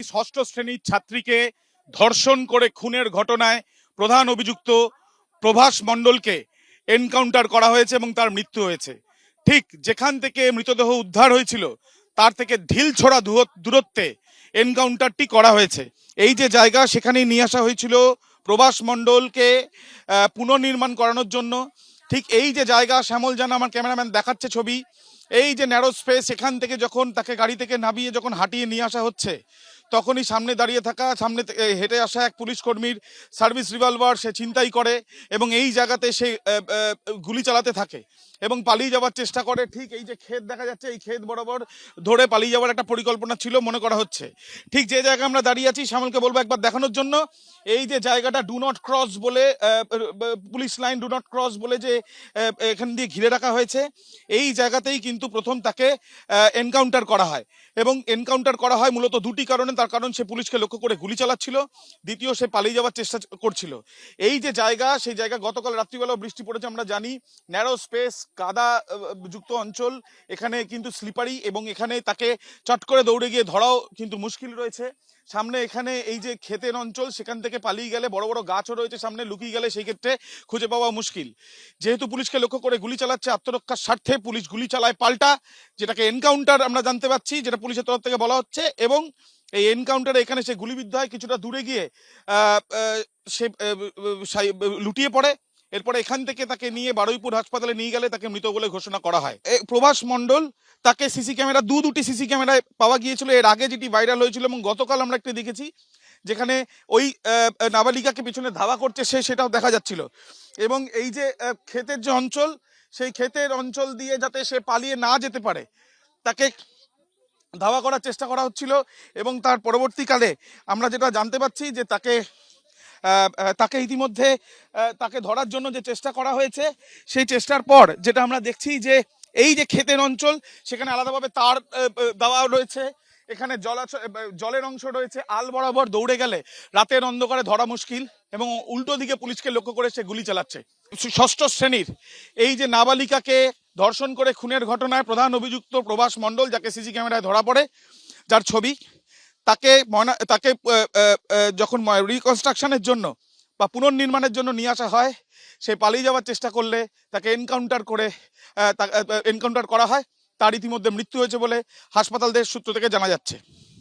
ষষ্ঠ শ্রেণীর ছাত্রীকে ধর্ষণ করে খুনের ঘটনায় প্রধান অভিযুক্ত প্রভাস মণ্ডলকে এনকাউন্টার করা হয়েছে এবং তার মৃত্যু হয়েছে। ঠিক যেখান থেকে মৃতদেহ উদ্ধার হয়েছিল তার থেকে ঢিলছোড়া দূরত্বে এনকাউন্টারটি করা হয়েছে। এই যে জায়গা, সেখানেই নিয়ে আসা হয়েছিল প্রভাস মণ্ডলকে পুনর্নির্মাণ করানোর জন্য। ঠিক এই যে জায়গা, শ্যামল জানা আমার ক্যামেরাম্যান দেখাচ্ছে ছবি, এই যে ন্যারো স্পেস, এখান থেকে যখন তাকে গাড়ি থেকে নামিয়ে যখন হাঁটিয়ে নিয়ে আসা হচ্ছে, তখনই সামনে দাঁড়িয়ে থাকা, সামনে হেঁটে আসা এক পুলিশ কর্মীর সার্ভিস রিভলভার সে ছিনতাই করে এবং এই জায়গাতে সে গুলি চালাতে থাকে এবং পালিয়ে যাওয়ার চেষ্টা করে। ঠিক এই যে ক্ষেত দেখা যাচ্ছে, এই ক্ষেত বরাবর ধরে পালিয়ে যাওয়ার একটা পরিকল্পনা ছিল মনে করা হচ্ছে। ঠিক যে জায়গায় আমরা দাঁড়িয়ে আছি, শ্যামলকে বলবো একবার দেখানোর জন্য। এই যে জায়গাটা ডু নট ক্রস বলে, police line do not cross বলে যে এখান দিয়ে ঘিরে রাখা হয়েছে, এই জায়গাতেই কিন্তু প্রথম তাকে এনকাউন্টার করা হয় এবং এনকাউন্টার করা হয় মূলত দুটি কারণে। তার কারণ, সে পুলিশকে লক্ষ্য করে গুলি চালাচ্ছিল, দ্বিতীয় সে পালিয়ে যাওয়ার চেষ্টা করছিল। এই যে জায়গা, সেই জায়গা গতকাল রাত্রিবেলাও বৃষ্টি পড়েছে আমরা জানি, ন্যারো স্পেস, কাদা যুক্ত অঞ্চল, এখানে কিন্তু স্লিপারি এবং এখানে তাকে চট করে দৌড়ে গিয়ে ধরাও কিন্তু মুশকিল রয়েছে। সামনে এখানে এই যে ক্ষেতের অঞ্চল, সেখান থেকে পালিয়ে গেলে বড় বড় গাছও রয়েছে সামনে, লুকিয়ে গেলে সেই ক্ষেত্রে খুঁজে পাওয়া মুশকিল। যেহেতু পুলিশকে লক্ষ্য করে গুলি চালাচ্ছে, আত্মরক্ষার স্বার্থে পুলিশ গুলি চালায় পাল্টা, যেটাকে এনকাউন্টার আমরা জানতে পারছি, যেটা পুলিশের তরফ থেকে বলা হচ্ছে। এবং এই এনকাউন্টারে এখানে সে গুলিবিদ্ধ হয়, কিছুটা দূরে গিয়ে সে লুটিয়ে পড়ে। এরপরে এখান থেকে তাকে নিয়ে বারুইপুর হাসপাতালে নিয়ে গেলে তাকে মৃত বলে ঘোষণা করা হয়। প্রভাস মণ্ডল, তাকে সিসি ক্যামেরা, দুটি সিসি ক্যামেরায় পাওয়া গিয়েছিল এর আগে, যেটি ভাইরাল হয়েছিল, এবং গতকাল আমরা একটি দেখেছি যেখানে ওই নাবালিকাকে পিছনে ধাওয়া করছে সেটাও দেখা যাচ্ছিল। এবং এই যে ক্ষেতের যে অঞ্চল, সেই ক্ষেতের অঞ্চল দিয়ে যাতে সে পালিয়ে না যেতে পারে তাকে ধাওয়া করার চেষ্টা করা হচ্ছিল। এবং তার পরবর্তীকালে আমরা যেটা জানতে পাচ্ছি যে তাকে ইতিমধ্যে তাকে ধরার জন্য যে চেষ্টা করা হয়েছে, সেই চেষ্টার পর যেটা আমরা দেখছি যে এই যে ক্ষেতের অঞ্চল, সেখানে আলাদাভাবে তার দেওয়া রয়েছে, এখানে জলের অংশ রয়েছে, আল বরাবর দৌড়ে গেলে রাতের অন্ধকারে ধরা মুশকিল এবং উল্টো দিকে পুলিশকে লক্ষ্য করে সে গুলি চালাচ্ছে। ষষ্ঠ শ্রেণীর এই যে নাবালিকাকে ধর্ষণ করে খুনের ঘটনায় প্রধান অভিযুক্ত প্রভাস মণ্ডল, যাকে সিসি ক্যামেরায় ধরা পড়ে, যার ছবি, তাকে যখন রিকনস্ট্রাকশনের জন্য বা পুনর্নির্মাণের জন্য নিয়ে আসা হয়, সে পালিয়ে যাওয়ার চেষ্টা করলে তাকে এনকাউন্টার করা হয়। তার ইতিমধ্যে মৃত্যু হয়েছে বলে হাসপাতালদের সূত্র থেকে জানা যাচ্ছে।